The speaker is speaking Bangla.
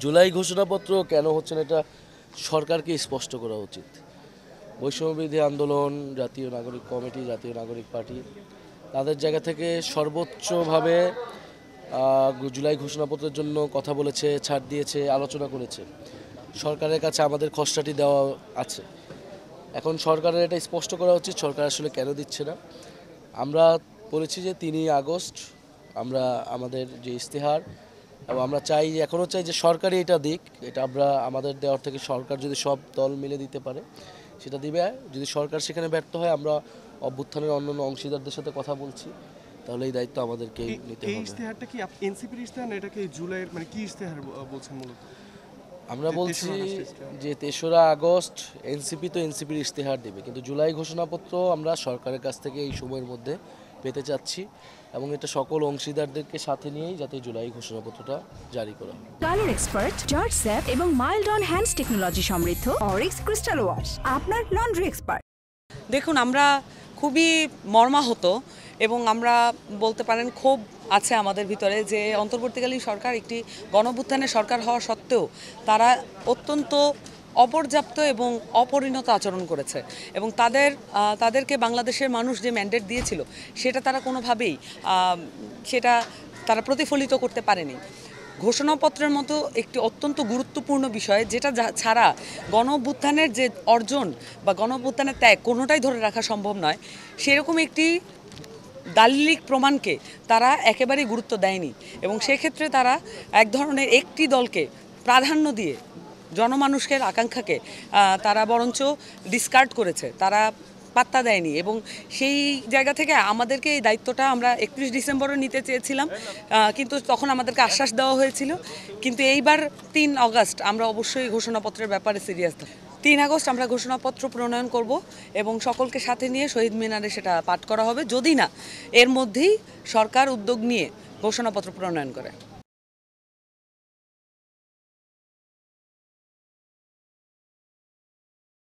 জুলাই ঘোষণাপত্র কেন হচ্ছে না এটা সরকারকে স্পষ্ট করা উচিত। বৈষম্যবিরোধী আন্দোলন, জাতীয় নাগরিক কমিটি, জাতীয় নাগরিক পার্টি তাদের জায়গা থেকে সর্বোচ্চভাবে জুলাই ঘোষণাপত্রের জন্য কথা বলেছে, ছাড় দিয়েছে, আলোচনা করেছে। সরকারের কাছে আমাদের খসড়াটি দেওয়া আছে। এখন সরকারের এটা স্পষ্ট করা উচিত সরকার আসলে কেন দিচ্ছে না। আমরা বলেছি যে 3 আগস্ট আমরা আমাদের যে ইশতেহার এবং আমরা চাই, এখনও চাই যে সরকারই এটা দিক। এটা আমরা আমাদের দেওয়ার থেকে সরকার যদি সব দল মিলে দিতে পারে সেটা দিবে। যদি সরকার সেখানে ব্যর্থ হয়, আমরা অভ্যুত্থানের অন্যান্য অংশীদারদের সাথে কথা বলছি, তাহলে এই দায়িত্ব আমাদেরকেই নিতে হবে। এই ইশতেহারটা কি এনসিপির ইশতেহার না, এটাকে জুলাইয়ের মানে কি ইশতেহার বলছেন মূলত? আমরা বলছি যে 3রা আগস্ট এনসিপি তো এনসিপির ইশতেহার দেবে, কিন্তু জুলাই ঘোষণাপত্র আমরা সরকারের কাছ থেকে এই সময়ের মধ্যে পেতে চাচ্ছি এবং এটা সকল অংশীদারদেরকে সাথে নিয়েই যাতে জুলাই ঘোষণাপত্রটা জারি করা হয়। কালার এক্সপার্ট, জর্জ স্যাপ এবং মাইল্ড অন হ্যান্ডস টেকনোলজি সমৃদ্ধ অরিক্স ক্রিস্টাল ওয়াশ আপনার লন্ড্রি এক্সপার্ট। দেখুন, আমরা খুবই মর্মাহত এবং আমরা বলতে পারেন ক্ষোভ আছে আমাদের ভিতরে যে অন্তর্বর্তীকালীন সরকার একটি গণঅভ্যুত্থানের সরকার হওয়া সত্ত্বেও তারা অত্যন্ত অপর্যাপ্ত এবং অপরিণত আচরণ করেছে এবং তাদেরকে বাংলাদেশের মানুষ যে ম্যান্ডেট দিয়েছিল সেটা তারা কোনোভাবেই সেটা তারা প্রতিফলিত করতে পারেনি। ঘোষণাপত্রের মতো একটি অত্যন্ত গুরুত্বপূর্ণ বিষয়, যেটা ছাড়া গণঅভ্যুত্থানের যে অর্জন বা গণঅভ্যুত্থানের ত্যাগ কোনোটাই ধরে রাখা সম্ভব নয়, সেরকম একটি দালিলিক প্রমাণকে তারা একেবারেই গুরুত্ব দেয়নি এবং সেক্ষেত্রে তারা এক ধরনের একটি দলকে প্রাধান্য দিয়ে জনমানুষের আকাঙ্ক্ষাকে তারা বরঞ্চ ডিসকার্ড করেছে, তারা পাত্তা দেয়নি। এবং সেই জায়গা থেকে আমাদেরকে এই দায়িত্বটা আমরা 31 ডিসেম্বরও নিতে চেয়েছিলাম, কিন্তু তখন আমাদেরকে আশ্বাস দেওয়া হয়েছিল। কিন্তু এইবার 3 আগস্ট আমরা অবশ্যই ঘোষণাপত্রের ব্যাপারে সিরিয়াস থাকি। 3 আগস্ট আমরা ঘোষণাপত্র প্রণয়ন করব এবং সকলকে সাথে নিয়ে শহীদ মিনারে সেটা পাঠ করা হবে, যদি না এর মধ্যেই সরকার উদ্যোগ নিয়ে ঘোষণাপত্র প্রণয়ন করে।